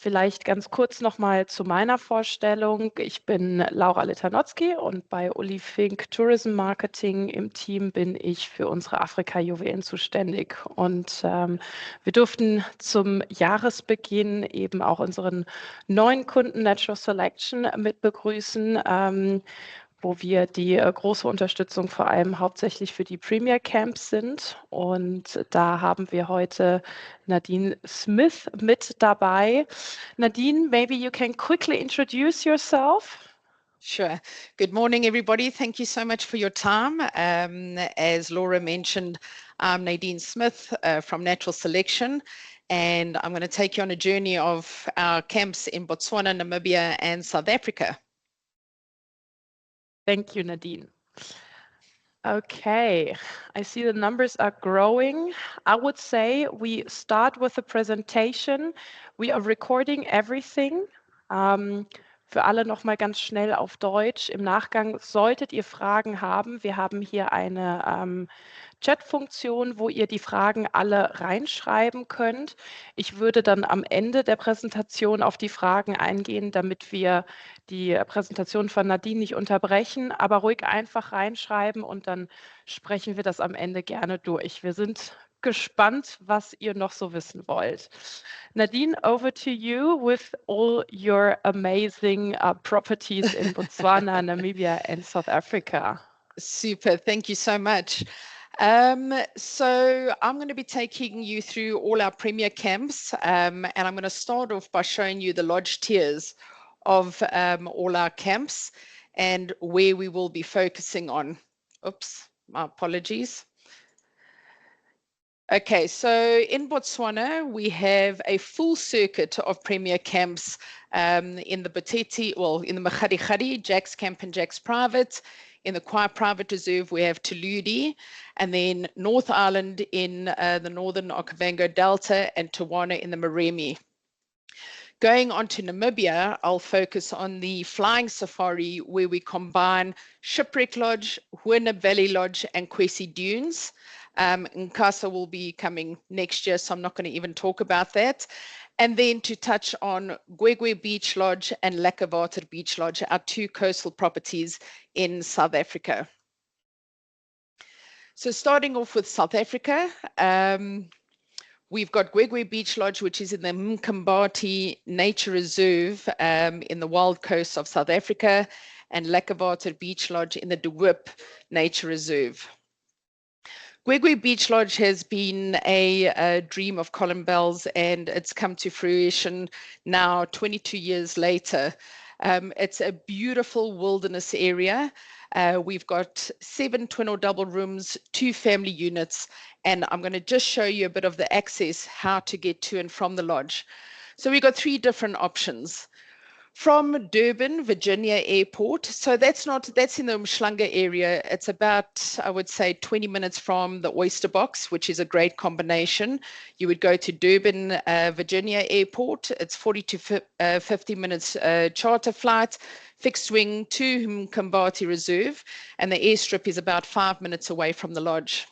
Vielleicht ganz kurz nochmal zu meiner Vorstellung. Ich bin Laura Litanotzky und bei Ullifink Tourism Marketing im Team bin ich für unsere Afrika-Juwelen zuständig. Und wir durften zum Jahresbeginn eben auch unseren neuen Kunden Natural Selection mit begrüßen. Wo wir die große Unterstützung vor allem hauptsächlich für die Premier Camps sind. Und da haben wir heute Nadine Smith mit dabei. Nadine, maybe you can quickly introduce yourself. Sure. Good morning, everybody. Thank you so much for your time. As Laura mentioned, I'm Nadine Smith from Natural Selection, and I'm going to take you on a journey of our camps in Botswana, Namibia, and South Africa. Thank you, Nadine. Okay, I see the numbers are growing. I would say we start with the presentation. We are recording everything. Für alle nochmal ganz schnell auf Deutsch. Im Nachgang solltet ihr Fragen haben. Wir haben hier eine Chat-Funktion, wo ihr die Fragen alle reinschreiben könnt. Ich würde dann am Ende der Präsentation auf die Fragen eingehen, damit wir die Präsentation von Nadine nicht unterbrechen, aber ruhig einfach reinschreiben und dann sprechen wir das am Ende gerne durch. Wir sind gespannt, was ihr noch so wissen wollt. Nadine, over to you with all your amazing properties in Botswana, Namibia and South Africa. Super, thank you so much. So I'm going to be taking you through all our premier camps, and I'm going to start off by showing you the lodge tiers of all our camps and where we will be focusing on. Oops, my apologies. Okay, so in Botswana, we have a full circuit of premier camps in the Boteti, well, in the Machadi, Jack's Camp and Jack's Private. In the Kwai Private Reserve, we have Tuludi, and then North Island in the Northern Okavango Delta, and Tawana in the Maremi. Going on to Namibia, I'll focus on the Flying Safari, where we combine Shipwreck Lodge, Huenab Valley Lodge, and Kwesi Dunes. Nkasa will be coming next year, so I'm not going to even talk about that. And then to touch on Gwegwe Beach Lodge and Lakawater Beach Lodge, our two coastal properties in South Africa. So starting off with South Africa, we've got Gwegwe Beach Lodge, which is in the Mkambati Nature Reserve in the wild coast of South Africa, and Lakawater Beach Lodge in the De Hoop Nature Reserve. Gwegwe Beach Lodge has been a dream of Colin Bell's, and it's come to fruition now 22 years later. It's a beautiful wilderness area. We've got 7 twin or double rooms, 2 family units, and I'm going to just show you a bit of the access, how to get to and from the lodge. So we've got 3 different options. From Durban, Virginia Airport, so that's in the Umhlanga area. It's about, I would say, 20 minutes from the Oyster Box, which is a great combination. You would go to Durban, Virginia Airport. It's 40 to 50 minutes charter flight, fixed wing to Mkambati Reserve, and the airstrip is about 5 minutes away from the lodge.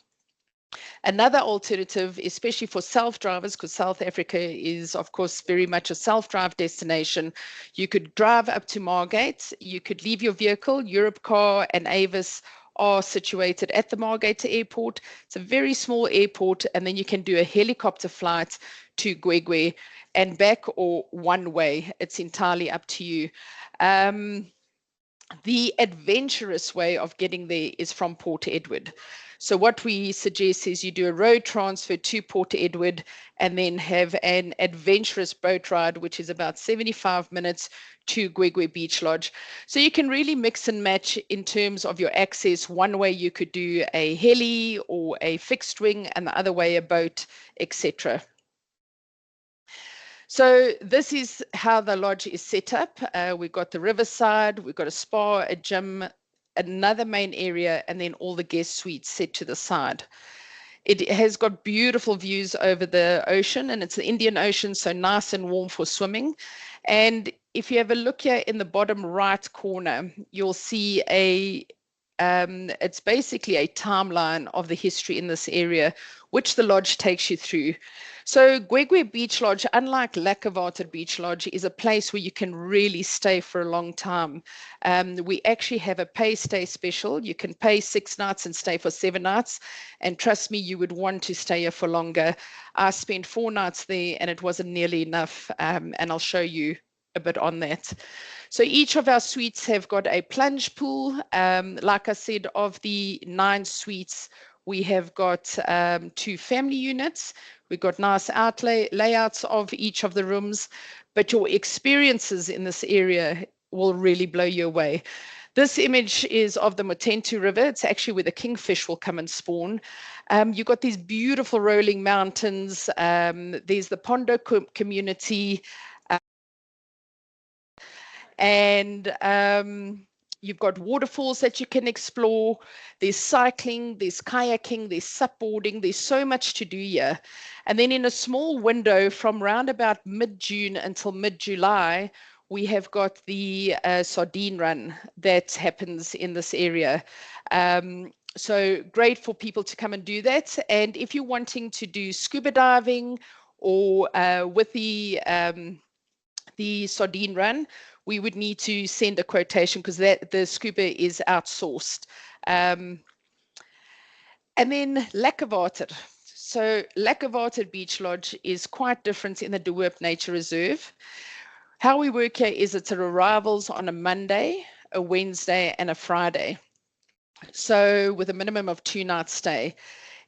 Another alternative, especially for self-drivers, because South Africa is, of course, very much a self-drive destination, you could drive up to Margate, you could leave your vehicle. Europcar and Avis are situated at the Margate airport. It's a very small airport, and then you can do a helicopter flight to Gwegwe and back, or one way. It's entirely up to you. The adventurous way of getting there is from Port Edward. So what we suggest is you do a road transfer to Port Edward and then have an adventurous boat ride, which is about 75 minutes to Gwegwe Beach Lodge. So you can really mix and match in terms of your access. One way you could do a heli or a fixed wing, and the other way a boat, etc. So this is how the lodge is set up. We've got the riverside, we've got a spa, a gym, another main area, and then all the guest suites set to the side. It has got beautiful views over the ocean, and it's the Indian Ocean, so nice and warm for swimming. And if you have a look here in the bottom right corner, you'll see a It's basically a timeline of the history in this area, which the lodge takes you through. So Gwegwe Beach Lodge, unlike Lekker Beach Lodge, is a place where you can really stay for a long time. We actually have a pay stay special. You can pay 6 nights and stay for 7 nights. And trust me, you would want to stay here for longer. I spent 4 nights there and it wasn't nearly enough. And I'll show you a bit on that. So each of our suites have got a plunge pool. Like I said, of the 9 suites, we have got 2 family units. We've got nice layouts of each of the rooms, but your experiences in this area will really blow you away. This image is of the Motentu River. It's actually where the kingfish will come and spawn. You've got these beautiful rolling mountains. There's the Pondo community. And you've got waterfalls that you can explore. There's cycling, there's kayaking, there's supboarding. There's so much to do here. And then in a small window from around about mid-June until mid-July, we have got the sardine run that happens in this area. So great for people to come and do that. And if you're wanting to do scuba diving or with the sardine run, we would need to send a quotation because the scuba is outsourced. And then Lekker. So Lekker Beach Lodge is quite different in the De Hoop Nature Reserve. How we work here is it's arrivals on a Monday, a Wednesday, and a Friday. So with a minimum of 2 nights stay.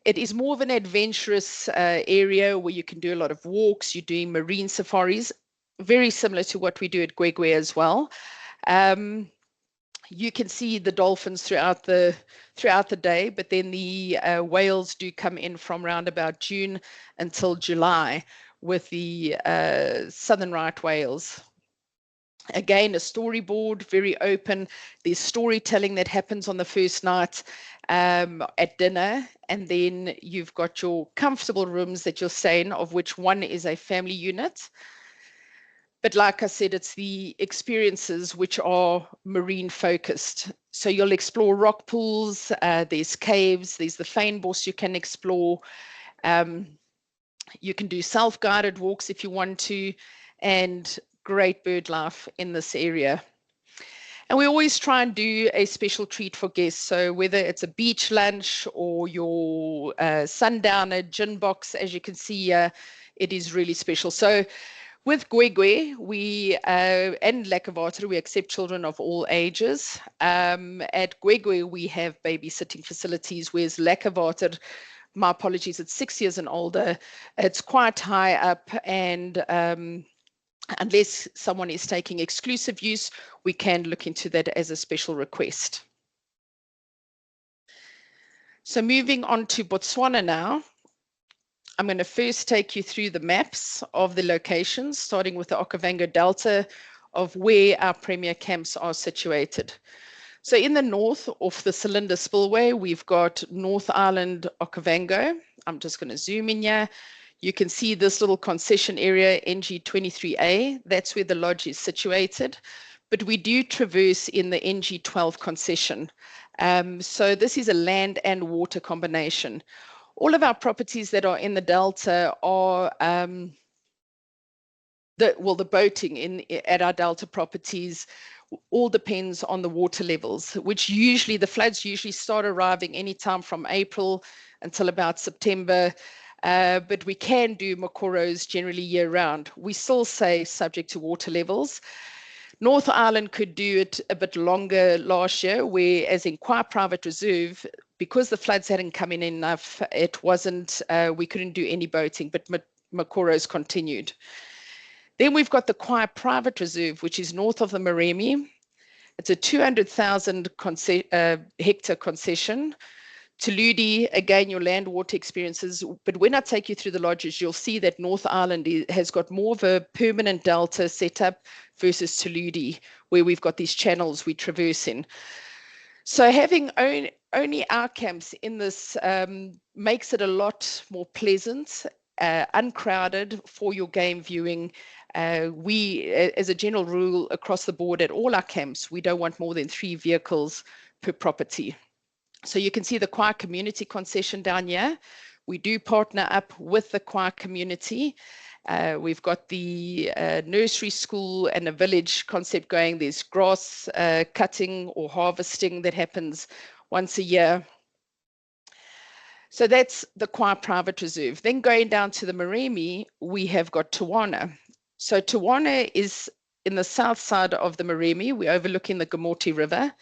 It is more of an adventurous area where you can do a lot of walks. You're doing marine safaris, very similar to what we do at Gwegwe as well. You can see the dolphins throughout the day, but then the whales do come in from around about June until July with the southern right whales. Again, a storyboard, very open. There's storytelling that happens on the first night at dinner, and then you've got your comfortable rooms that you're staying, of which one is a family unit. But like I said, it's the experiences which are marine focused. So you'll explore rock pools, there's caves, there's the fynbos you can explore. You can do self-guided walks if you want to, and great bird life in this area. And we always try and do a special treat for guests. So whether it's a beach lunch or your sundowner gin box, as you can see here, it is really special. So with Gwegwe, and Lekker, we accept children of all ages. At Gwegwe, we have babysitting facilities, whereas Lekker, my apologies, it's 6 years and older. It's quite high up, and unless someone is taking exclusive use, we can look into that as a special request. So moving on to Botswana now. I'm going to first take you through the maps of the locations, starting with the Okavango Delta of where our premier camps are situated. So in the north, off the Cylinder Spillway, we've got North Island, Okavango. I'm just going to zoom in here. You can see this little concession area, NG23A. That's where the lodge is situated. But we do traverse in the NG12 concession. So this is a land and water combination. All of our properties that are in the Delta are the boating at our Delta properties all depends on the water levels, which usually the floods usually start arriving anytime from April until about September. But we can do makoros generally year round. We still say subject to water levels. North Island could do it a bit longer last year, whereas in Kwai Private Reserve, because the floods hadn't come in enough, it wasn't, we couldn't do any boating, but makoros continued. Then we've got the Kwai Private Reserve, which is north of the Maremi. It's a 200,000 hectare concession. Tuludi, again, your land water experiences. But when I take you through the lodges, you'll see that North Island has got more of a permanent delta setup versus Tuludi, where we've got these channels we traverse in. So having only our camps in this makes it a lot more pleasant, uncrowded for your game viewing. We, as a general rule across the board at all our camps, we don't want more than 3 vehicles per property. So you can see the Kwai community concession down here. We do partner up with the Kwai community. We've got the nursery school and a village concept going. There's grass cutting or harvesting that happens once a year. So that's the Kwai Private Reserve. Then going down to the Moremi, we have got Tawana. So Tawana is in the south side of the Moremi. We're overlooking the Gamoti River.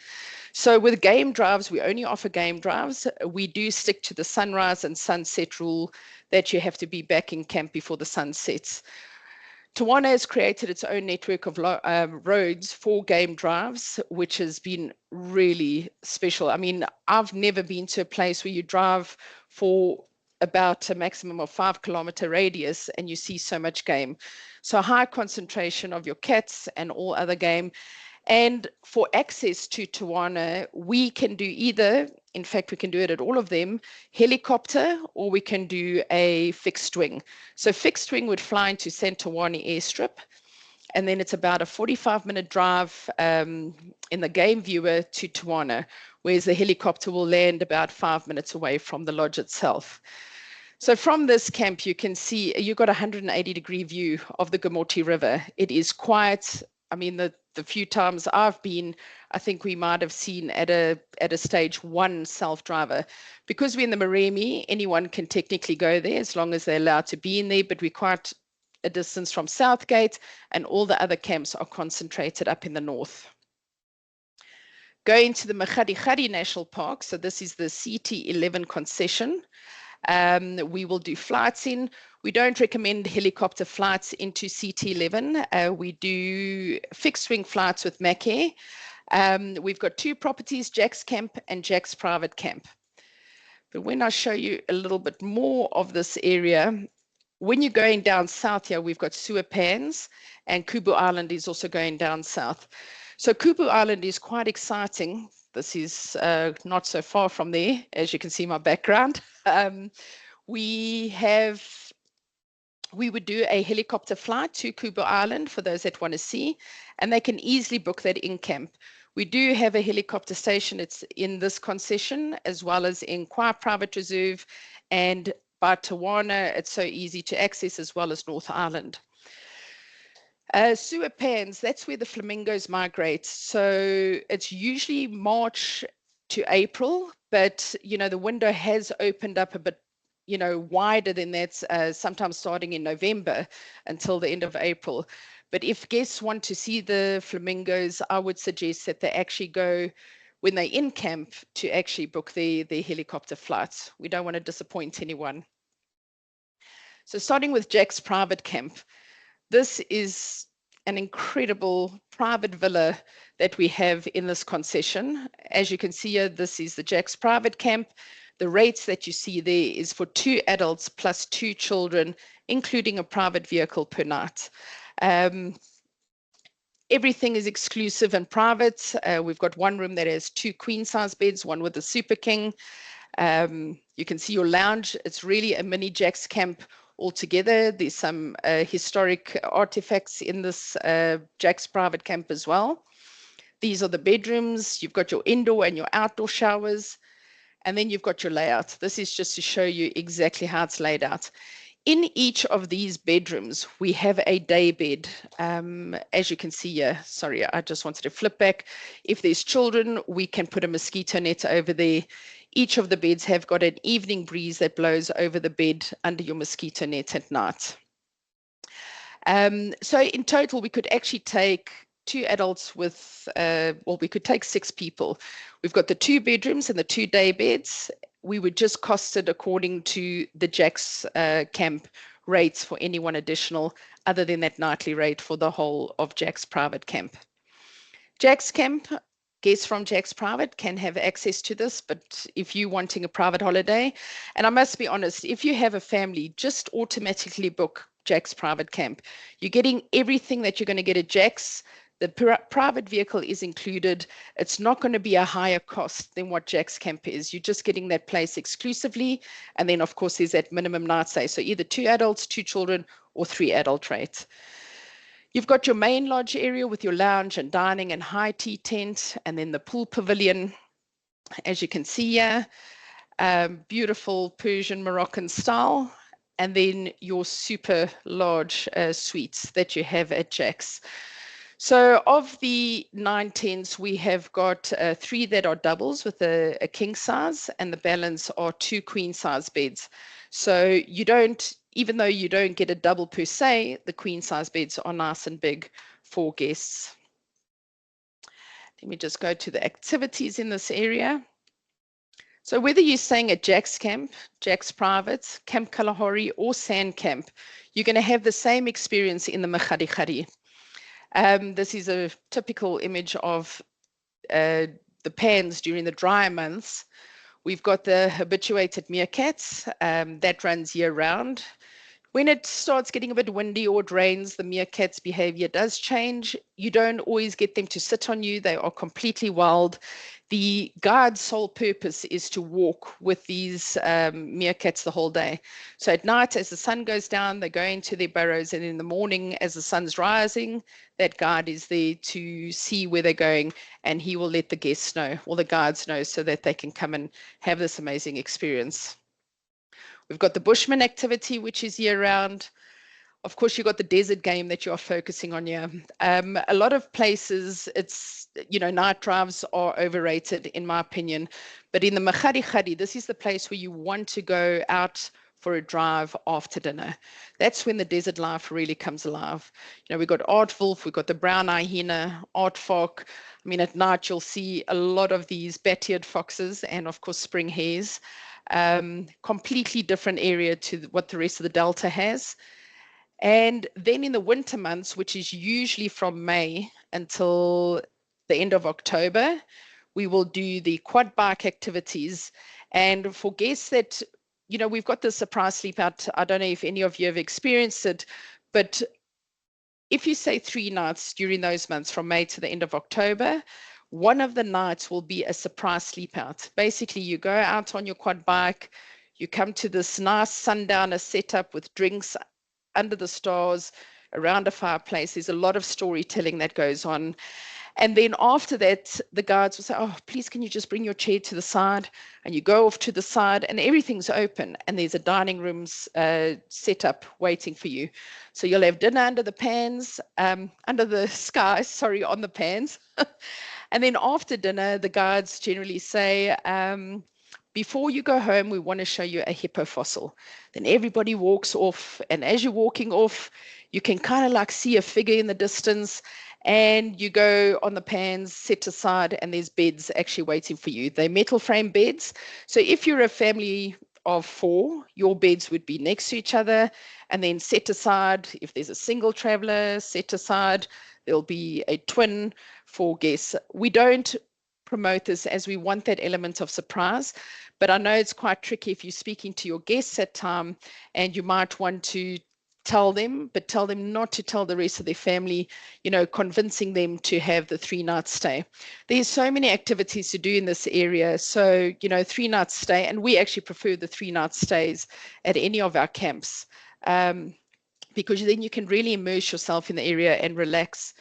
So with game drives, we only offer game drives. We do stick to the sunrise and sunset rule that you have to be back in camp before the sun sets. Tawana has created its own network of roads for game drives, which has been really special. I mean, I've never been to a place where you drive for about a maximum of 5 kilometer radius and you see so much game. So a high concentration of your cats and all other game. And for access to Tawana, we can do either, in fact, we can do it at all of them, helicopter, or we can do a fixed wing. So fixed wing would fly into St. Tawana airstrip, and then it's about a 45-minute drive in the game viewer to Tawana, whereas the helicopter will land about 5 minutes away from the lodge itself. So from this camp, you can see you've got a 180-degree view of the Gamoti River. It is quiet. I mean, the few times I've been, I think we might have seen at a stage 1 self-driver. Because we're in the Moremi, anyone can technically go there as long as they're allowed to be in there, but we're quite a distance from Southgate, and all the other camps are concentrated up in the north. Going to the Makgadikgadi National Park, so this is the CT11 concession. We will do flights in. We don't recommend helicopter flights into CT11. We do fixed wing flights with Macair. We've got 2 properties, Jack's Camp and Jack's Private Camp. But when I show you a little bit more of this area, when you're going down south here, we've got Suapans, and Kubu Island is also going down south. So Kubu Island is quite exciting. This is not so far from there, as you can see my background. We would do a helicopter flight to Kubu Island for those that want to see, and they can easily book that in camp. We do have a helicopter station. It's in this concession, as well as in Kwai Private Reserve, and by Tawana, it's so easy to access, as well as North Island. Suapans, that's where the flamingos migrate. So it's usually March to April, but the window has opened up a bit wider than that, sometimes starting in November until the end of April. But if guests want to see the flamingos, I would suggest that they actually go when they're in camp to actually book their helicopter flights. We don't want to disappoint anyone. So starting with Jack's Private Camp, this is an incredible private villa that we have in this concession. As you can see here, this is the Jack's Private Camp. The rates that you see there is for 2 adults plus 2 children, including a private vehicle per night. Everything is exclusive and private. We've got 1 room that has 2 queen-size beds, 1 with a super king. You can see your lounge. It's really a mini Jack's Camp altogether. There's some historic artifacts in this Jack's Private Camp as well. These are the bedrooms. You've got your indoor and your outdoor showers. And then you've got your layout. This is just to show you exactly how it's laid out. In each of these bedrooms, we have a day bed. As you can see here, sorry, I just wanted to flip back. If there's children, we can put a mosquito net over there. Each of the beds have got an evening breeze that blows over the bed under your mosquito net at night. So in total, we could actually take 2 adults with, we could take 6 people. We've got the 2 bedrooms and the 2 day beds. We would just cost it according to the Jack's Camp rates for anyone additional, other than that nightly rate for the whole of Jack's Private Camp. Jack's Camp, guests from Jack's Private can have access to this, but if you're wanting a private holiday, and I must be honest, if you have a family, just automatically book Jack's Private Camp. You're getting everything that you're going to get at Jack's. The private vehicle is included. It's not going to be a higher cost than what Jack's Camp is. You're just getting that place exclusively. And then, of course, there's that minimum night stay. So either 2 adults, 2 children, or 3 adult rates. You've got your main lodge area with your lounge and dining and high tea tent, and then the pool pavilion. as you can see here, beautiful Persian Moroccan style, and then your super large suites that you have at Jack's. So of the 9 tents, we have got 3 that are doubles with a king size, and the balance are 2 queen size beds. So you don't, even though you don't get a double per se, the queen size beds are nice and big for guests. Let me just go to the activities in this area. So whether you're staying at Jack's Camp, Jack's Private, Camp Kalahari, or Sand Camp, you're going to have the same experience in the Machari. This is a typical image of the pans during the dry months. We've got the habituated meerkats that runs year round. When it starts getting a bit windy or it rains, the meerkats' behavior does change. You don't always get them to sit on you. They are completely wild. The guide's sole purpose is to walk with these meerkats the whole day. So at night, as the sun goes down, they go into their burrows, and in the morning, as the sun's rising, that guide is there to see where they're going, and he will let the guests know, or the guides know, so that they can come and have this amazing experience. We've got the Bushman activity, which is year round. Of course, you've got the desert game that you are focusing on here. A lot of places, it's, night drives are overrated, in my opinion. But in the Machari, this is the place where you want to go out for a drive after dinner. That's when the desert life really comes alive. We've got aardwolf, we've got the brown hyena, aardvark. I mean, at night, you'll see a lot of these bat-eared foxes and, of course, spring hares. Completely different area to what the rest of the Delta has. And then in the winter months, which is usually from May until the end of October, we will do the quad bike activities. And for guests that, we've got the surprise sleep out. I don't know if any of you have experienced it, but if you say 3 nights during those months from May to the end of October, one of the nights will be a surprise sleep out. Basically, you go out on your quad bike, you come to this nice sundowner setup with drinks under the stars around a fireplace. There's a lot of storytelling that goes on. And then after that, the guides will say, oh, please, can you just bring your chair to the side? And you go off to the side and everything's open. And there's a dining room set up waiting for you. So you'll have dinner under the pans, under the sky, sorry, on the pans. And then after dinner, the guides generally say, before you go home, we want to show you a hippo fossil. Then everybody walks off. And as you're walking off, you can kind of like see a figure in the distance. And you go on the pans, set aside, and there's beds actually waiting for you. They're metal frame beds. So if you're a family of 4, your beds would be next to each other, and then set aside. If there's a single traveler, set aside. There'll be a twin for guests. We don't promote this as we want that element of surprise, but I know it's quite tricky if you're speaking to your guests at time, and you might want to tell them, but tell them not to tell the rest of their family, convincing them to have the 3-night stay. There's so many activities to do in this area. So, 3-night stay, and we actually prefer the 3-night stays at any of our camps, because then you can really immerse yourself in the area and relax.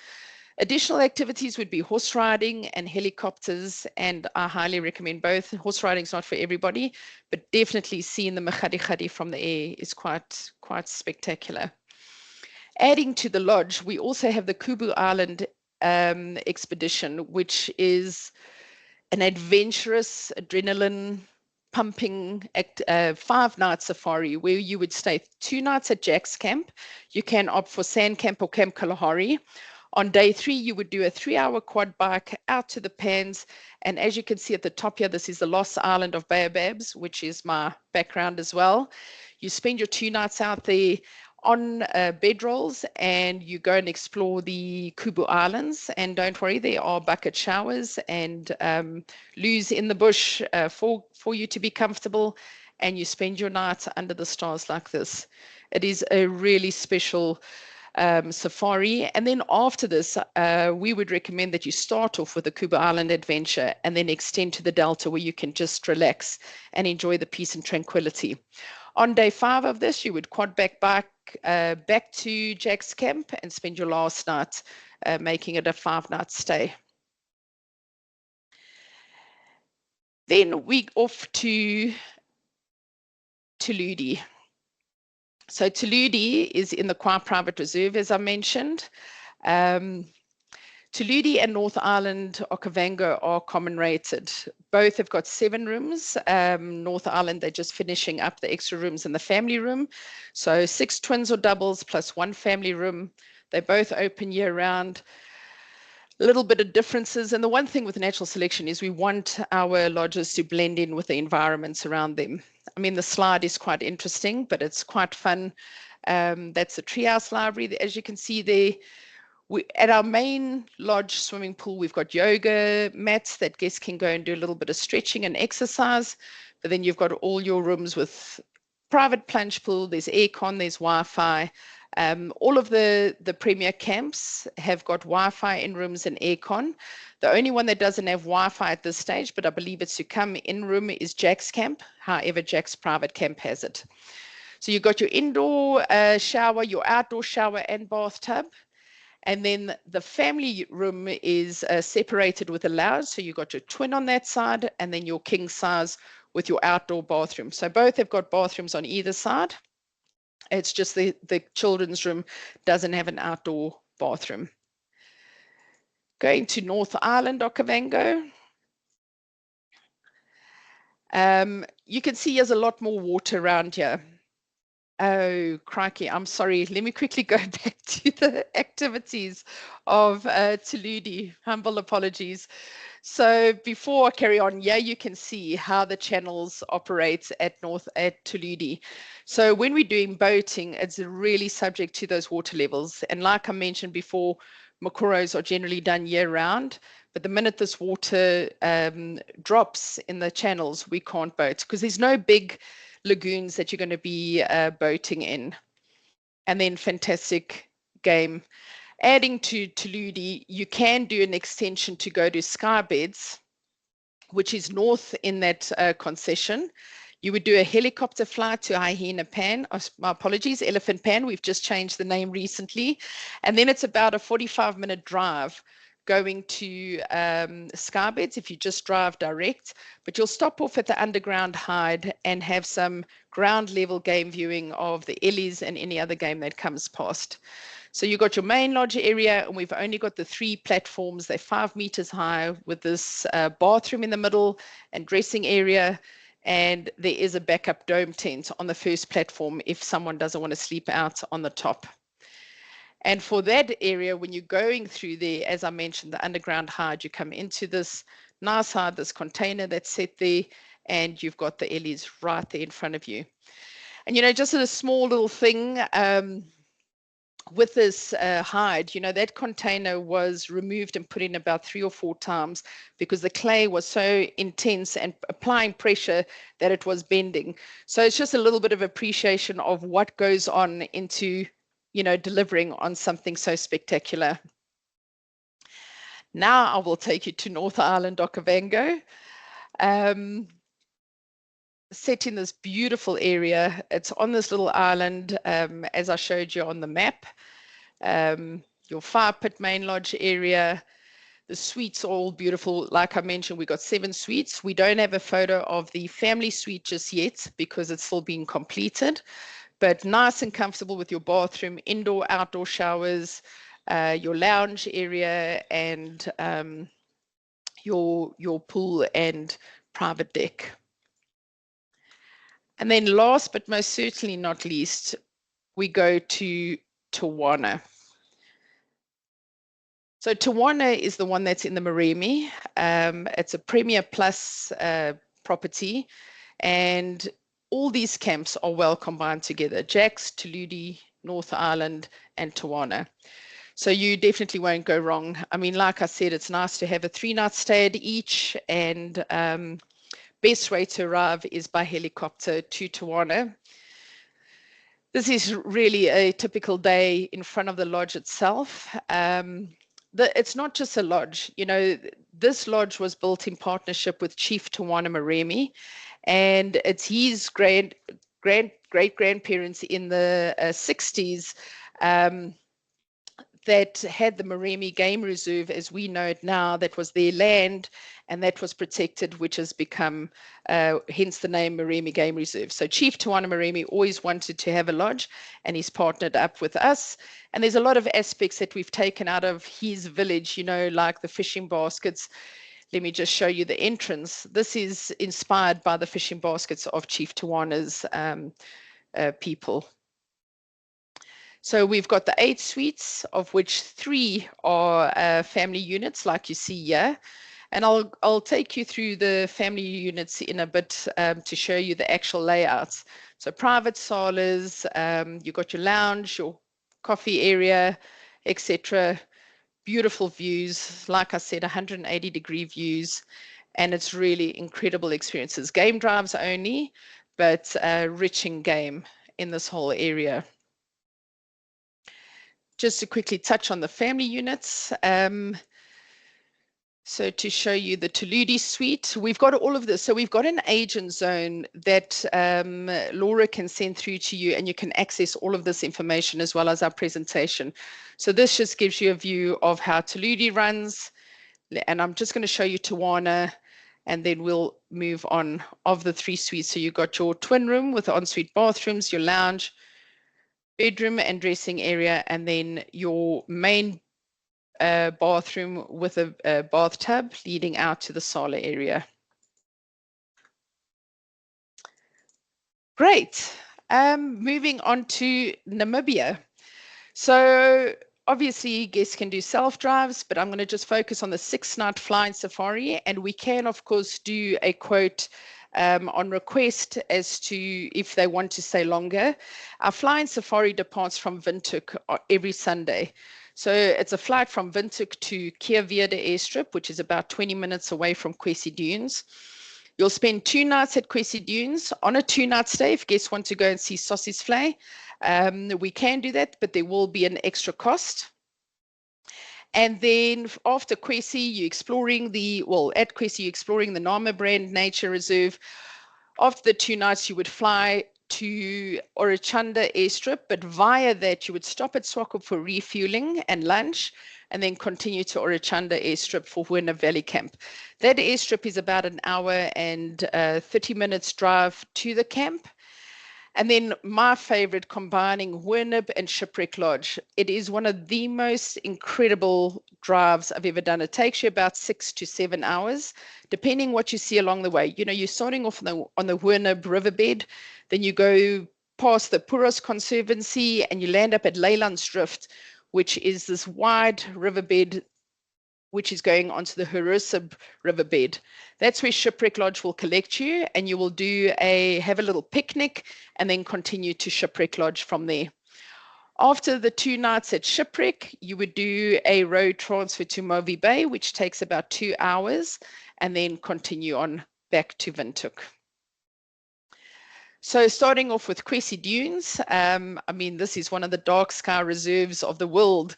Additional activities would be horse riding and helicopters, and I highly recommend both. Horse riding is not for everybody, but definitely seeing the Machari from the air is quite spectacular. Adding to the lodge, we also have the Kubu Island expedition, which is an adventurous, adrenaline pumping 5-night safari where you would stay 2 nights at Jack's Camp. You can opt for Sand Camp or Camp Kalahari. On day 3, you would do a 3-hour quad bike out to the pans. And as you can see at the top here, this is the Lost Island of Baobabs, which is my background as well. You spend your 2 nights out there on bedrolls, and you go and explore the Kubu Islands. And don't worry, there are bucket showers and loos in the bush for you to be comfortable. And you spend your nights under the stars like this. It is a really special safari. And then after this, we would recommend that you start off with the Kubu Island adventure and then extend to the Delta, where you can just relax and enjoy the peace and tranquility. On day 5 of this, you would quad back to Jack's Camp and spend your last night making it a 5-night stay. Then we off to Tuludi. So Tuludi is in the Kwa Private Reserve, as I mentioned. Tuludi and North Island Okavango are common rated. Both have got 7 rooms. North Island, they're just finishing up the extra rooms in the family room. So 6 twins or doubles plus 1 family room. They both open year round. A little bit of differences. And the one thing with natural selection is we want our lodges to blend in with the environments around them. I mean, the slide is quite interesting, but it's quite fun. That's the treehouse library. As you can see there, at our main lodge swimming pool, we've got yoga mats that guests can go and do a little bit of stretching and exercise. But then you've got all your rooms with private plunge pool, there's aircon, there's Wi-Fi. All of the premier camps have got Wi-Fi in rooms and aircon. The only one that doesn't have Wi-Fi at this stage, but I believe it's to come in room, is Jack's camp. However, Jack's private camp has it. So you've got your indoor shower, your outdoor shower and bathtub. And then the family room is separated with a lounge. So you've got your twin on that side and then your king size with your outdoor bathroom. So both have got bathrooms on either side. It's just the children's room doesn't have an outdoor bathroom. Going to North Island, Okavango. You can see there's a lot more water around here. Oh, crikey, I'm sorry. Let me quickly go back to the activities of Tuludi. Humble apologies. So before I carry on, yeah, you can see how the channels operate at Tuludi. So when we're doing boating, it's really subject to those water levels. And like I mentioned before, makoros are generally done year round. But the minute this water drops in the channels, we can't boat because there's no big lagoons that you're going to be boating in. And then fantastic game. Adding to Tuludi, you can do an extension to go to Skybeds, which is north in that concession. You would do a helicopter flight to Hyena Pan. Oh, my apologies, Elephant Pan. We've just changed the name recently. And then it's about a 45-minute drive going to Skybeds if you just drive direct, but you'll stop off at the underground hide and have some ground level game viewing of the Ellies and any other game that comes past. So you've got your main lodge area, and we've only got the 3 platforms. They're 5 meters high with this bathroom in the middle and dressing area. And there is a backup dome tent on the first platform if someone doesn't want to sleep out on the top. And for that area, when you're going through there, as I mentioned, the underground hide, you come into this nice hide, this container that's set there, and you've got the Ellies right there in front of you. And, you know, just a small little thing with this hide, you know, that container was removed and put in about 3 or 4 times because the clay was so intense and applying pressure that it was bending. So it's just a little bit of appreciation of what goes on into, you know, delivering on something so spectacular. Now I will take you to North Island, Okavango. Set in this beautiful area. It's on this little island, as I showed you on the map. Your fire pit main lodge area. The suites are all beautiful. Like I mentioned, we got 7 suites. We don't have a photo of the family suite just yet because it's still being completed. But nice and comfortable with your bathroom, indoor, outdoor showers, your lounge area, and your pool and private deck. And then last but most certainly not least, we go to Tawana. So Tawana is the one that's in the Maremi. It's a Premier Plus property, and all these camps are well combined together. Jack's, Tuludi, North Island, and Tawana. So you definitely won't go wrong. I mean, like I said, it's nice to have a 3-night stay at each, and best way to arrive is by helicopter to Tawana. This is really a typical day in front of the lodge itself. It's not just a lodge. You know, this lodge was built in partnership with Chief Tawana Maremi, and it's his great-grandparents in the 60s that had the Maremi Game Reserve as we know it now. That was their land, and that was protected, which has become, hence the name Maremi Game Reserve. So Chief Tawana Maremi always wanted to have a lodge, and he's partnered up with us. And there's a lot of aspects that we've taken out of his village, you know, like the fishing baskets. Let me just show you the entrance. This is inspired by the fishing baskets of Chief Tawana's people. So we've got the 8 suites, of which 3 are family units, like you see here. And I'll take you through the family units in a bit to show you the actual layouts. So private salas, you've got your lounge, your coffee area, etc. Beautiful views, like I said, 180-degree views, and it's really incredible experiences. Game drives only, but rich in game in this whole area. Just to quickly touch on the family units. So to show you the Tuludi suite, we've got all of this. So we've got an agent zone that Laura can send through to you, and you can access all of this information as well as our presentation. So this just gives you a view of how Tuludi runs. And I'm just going to show you Tawana, and then we'll move on of the 3 suites. So you've got your twin room with ensuite bathrooms, your lounge, bedroom and dressing area, and then your main bathroom with a bathtub leading out to the sala area. Great. Moving on to Namibia. So obviously guests can do self-drives, but I'm going to just focus on the 6-night flying safari, and we can of course do a quote on request as to if they want to stay longer. Our flying safari departs from Windhoek every Sunday. So it's a flight from Windhoek to Keerweerde airstrip, which is about 20 minutes away from Kwesi Dunes. You'll spend 2 nights at Kwesi Dunes. On a 2-night stay, if guests want to go and see Sossusvlei, we can do that, but there will be an extra cost. And then after Kwesi, you're exploring at Kwesi, you're exploring the Namabrand Nature Reserve. After the 2 nights, you would fly to Oricanda airstrip, but via that, you would stop at Swakop for refueling and lunch, and then continue to Oricanda airstrip for Hoorn Valley Camp. That airstrip is about an hour and 30 minutes drive to the camp. And then my favorite, combining Hoornib and Shipwreck Lodge. It is one of the most incredible drives I've ever done. It takes you about 6 to 7 hours, depending what you see along the way. You know, you're starting off on the Hoornib riverbed, then you go past the Puros Conservancy and you land up at Leyland's Drift, which is this wide riverbed which is going onto the Harusib riverbed. That's where Shipwreck Lodge will collect you, and you will have a little picnic and then continue to Shipwreck Lodge from there. After the 2 nights at Shipwreck, you would do a road transfer to Movi Bay, which takes about 2 hours, and then continue on back to Windhoek. So starting off with Kwesi Dunes, I mean, this is one of the dark sky reserves of the world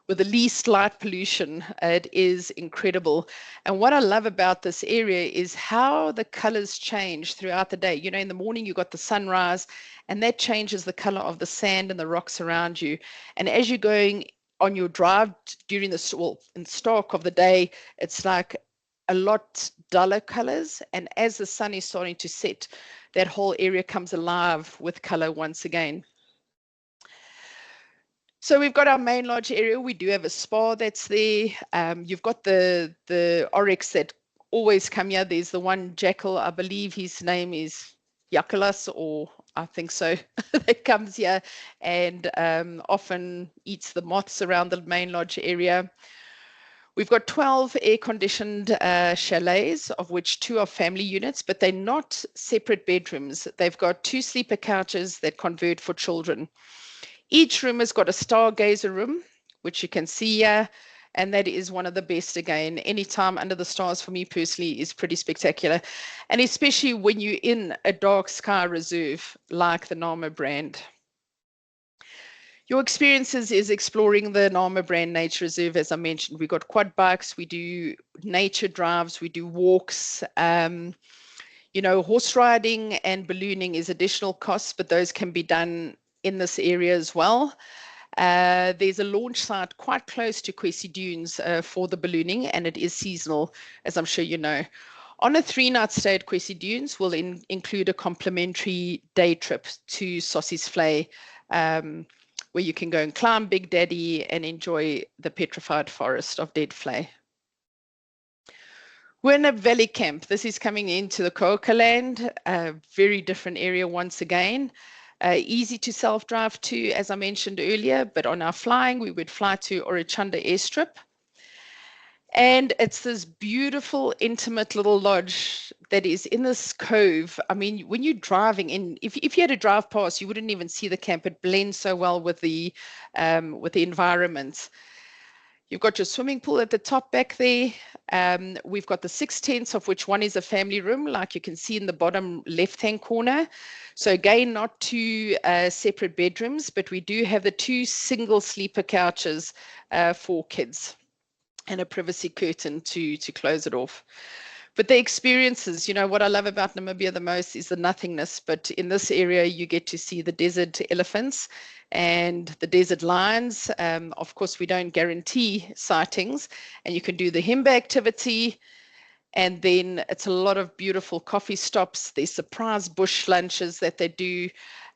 with the least light pollution. It is incredible. And what I love about this area is how the colors change throughout the day. You know, in the morning, you got the sunrise, and that changes the color of the sand and the rocks around you. And as you're going on your drive during the start of the day, it's like a lot duller colors. And as the sun is starting to set, that whole area comes alive with color once again. So we've got our main lodge area. We do have a spa that's there. You've got the oryx that always come here. There's the one jackal, I believe his name is Yakulas, or I think so, that comes here and often eats the moths around the main lodge area. We've got 12 air-conditioned chalets, of which 2 are family units, but they're not separate bedrooms. They've got 2 sleeper couches that convert for children. Each room has got a stargazer room, which you can see here, and that is one of the best again. Anytime under the stars for me personally is pretty spectacular, and especially when you're in a dark sky reserve like the Namabrand. Your experiences is exploring the Namabrand Nature Reserve. As I mentioned, we've got quad bikes, we do nature drives, we do walks. You know, horse riding and ballooning is additional costs, but those can be done in this area as well. There's a launch site quite close to Kwesi Dunes for the ballooning, and it is seasonal, as I'm sure you know. On a 3-night stay at Kwesi Dunes will include a complimentary day trip to Sossusvlei, where you can go and climb Big Daddy and enjoy the petrified forest of Dead Flay. We're in a valley camp. This is coming into the Koka land, a very different area once again. Easy to self-drive to, as I mentioned earlier, but on our flying, we would fly to Orichanda airstrip. And it's this beautiful, intimate little lodge that is in this cove. I mean, when you're driving in, if you had to drive past, you wouldn't even see the camp. It blends so well with the environment. You've got your swimming pool at the top back there. We've got the 6 tents, of which one is a family room, like you can see in the bottom left-hand corner. So again, not 2 separate bedrooms, but we do have the 2 single sleeper couches for kids and a privacy curtain to close it off. But the experiences, you know, what I love about Namibia the most is the nothingness. But in this area, you get to see the desert elephants and the desert lions. Of course, we don't guarantee sightings, and you can do the himba activity. And then it's a lot of beautiful coffee stops. There's surprise bush lunches that they do.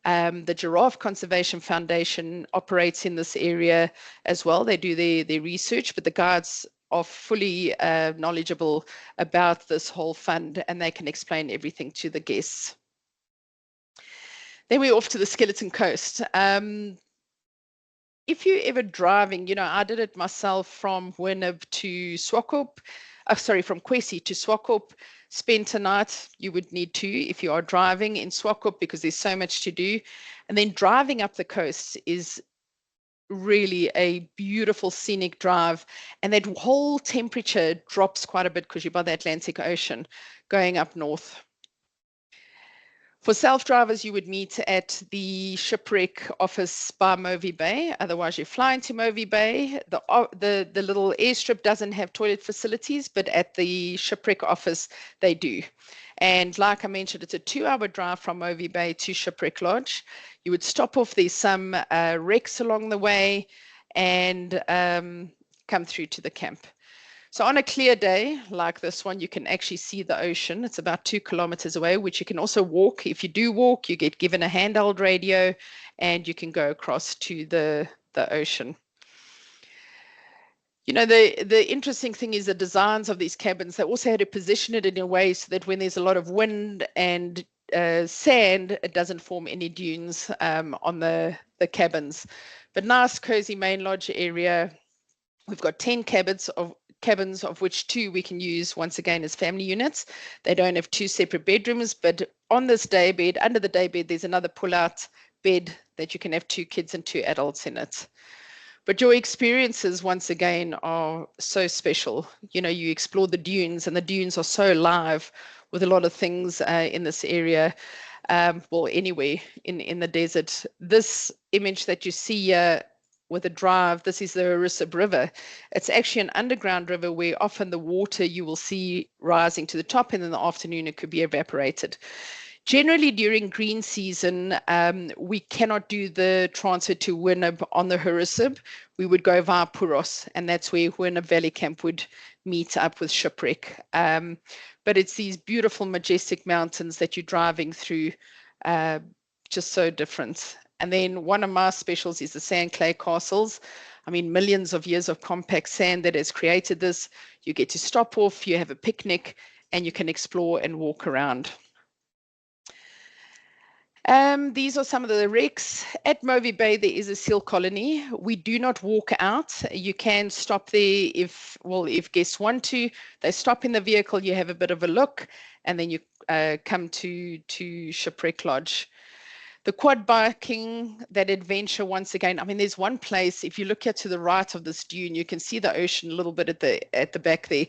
The Giraffe Conservation Foundation operates in this area as well. They do their research, but the guides are fully knowledgeable about this whole fund, and they can explain everything to the guests. Then we're off to the Skeleton Coast. If you're ever driving, you know, I did it myself from Wernib to Swakop, from Kwesi to Swakop, spent a night. You would need to if you are driving in Swakop because there's so much to do. And then driving up the coast is really a beautiful scenic drive, and that whole temperature drops quite a bit because you're by the Atlantic Ocean going up north. For self-drivers, you would meet at the shipwreck office by Movi Bay. Otherwise, you're flying to Movi Bay. The little airstrip doesn't have toilet facilities, but at the shipwreck office, they do. And like I mentioned, it's a 2-hour drive from Movi Bay to Shipwreck Lodge. You would stop off. There's some wrecks along the way and come through to the camp. So on a clear day like this one, you can actually see the ocean. It's about 2 kilometers away, which you can also walk. If you do walk, you get given a handheld radio and you can go across to the ocean. You know, the interesting thing is the designs of these cabins. They also had to position it in a way so that when there's a lot of wind and sand, it doesn't form any dunes on the cabins. But nice, cozy main lodge area. We've got 10 cabins, of which 2 we can use once again as family units. They don't have 2 separate bedrooms, but on this day bed, under the day bed, there's another pull-out bed that you can have 2 kids and 2 adults in it. But your experiences, once again, are so special. You know, you explore the dunes, and the dunes are so live with a lot of things in this area. Well, anywhere in the desert. This image that you see here with a drive, this is the Harissip River. It's actually an underground river where often the water you will see rising to the top, and in the afternoon it could be evaporated. Generally, during green season, we cannot do the transfer to Wernib on the Harissip. We would go via Puros, and that's where Wernib Valley Camp would meet up with Shipwreck. But it's these beautiful, majestic mountains that you're driving through, just so different. And then one of my specials is the sand clay castles. I mean, millions of years of compact sand that has created this. You get to stop off, you have a picnic, and you can explore and walk around. These are some of the wrecks. At Movi Bay, there is a seal colony. We do not walk out. You can stop there if guests want to. They stop in the vehicle, you have a bit of a look, and then you come to Shipwreck Lodge. The quad biking, that adventure, once again, I mean, there's one place, if you look here to the right of this dune, you can see the ocean a little bit at the back there.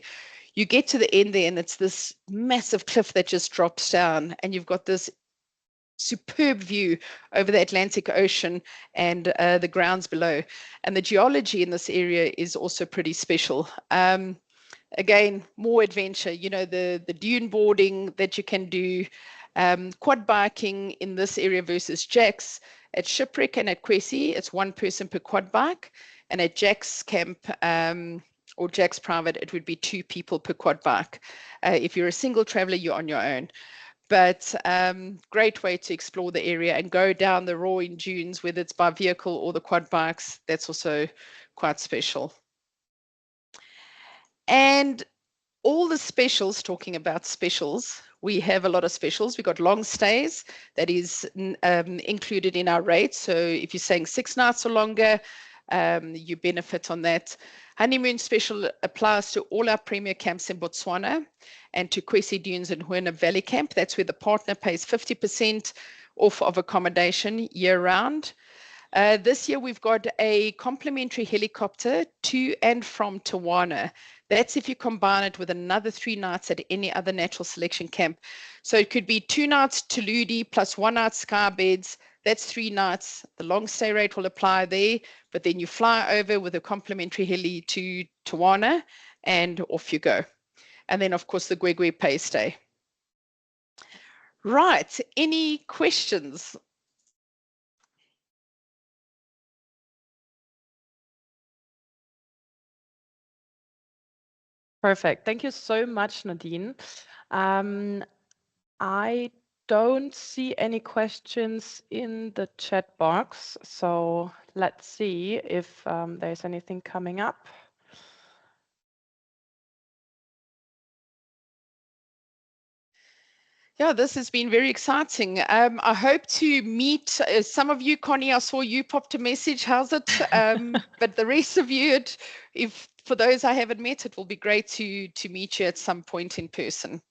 You get to the end there, and it's this massive cliff that just drops down, and you've got this superb view over the Atlantic Ocean and the grounds below. And the geology in this area is also pretty special. Again, more adventure, you know, the dune boarding that you can do, quad biking in this area versus jacks. At Shipwreck and at Kwesi, it's 1 person per quad bike. And at Jack's camp or Jack's private, it would be 2 people per quad bike. If you're a single traveler, you're on your own. But great way to explore the area and go down the roaring dunes, whether it's by vehicle or the quad bikes. That's also quite special. And all the specials, talking about specials, we have a lot of specials. We've got long stays that is included in our rates. So if you're staying 6 nights or longer, you benefit on that. Honeymoon special applies to all our premier camps in Botswana and to Kwesi Dunes and Hoena Valley Camp. That's where the partner pays 50% off of accommodation year round. This year we've got a complimentary helicopter to and from Tawana. That's if you combine it with another 3 nights at any other natural selection camp. So it could be 2 nights to Ludi plus 1 night sky beds. That's 3 nights. The long stay rate will apply there, but then you fly over with a complimentary heli to Tawana and off you go. And then of course the Gwegwe pay stay. Right, any questions? Perfect. Thank you so much, Nadine. I don't see any questions in the chat box, so let's see if there's anything coming up. Yeah, this has been very exciting. I hope to meet some of you. Connie, I saw you popped a message. How's it? But the rest of you, if for those I haven't met, it will be great to meet you at some point in person.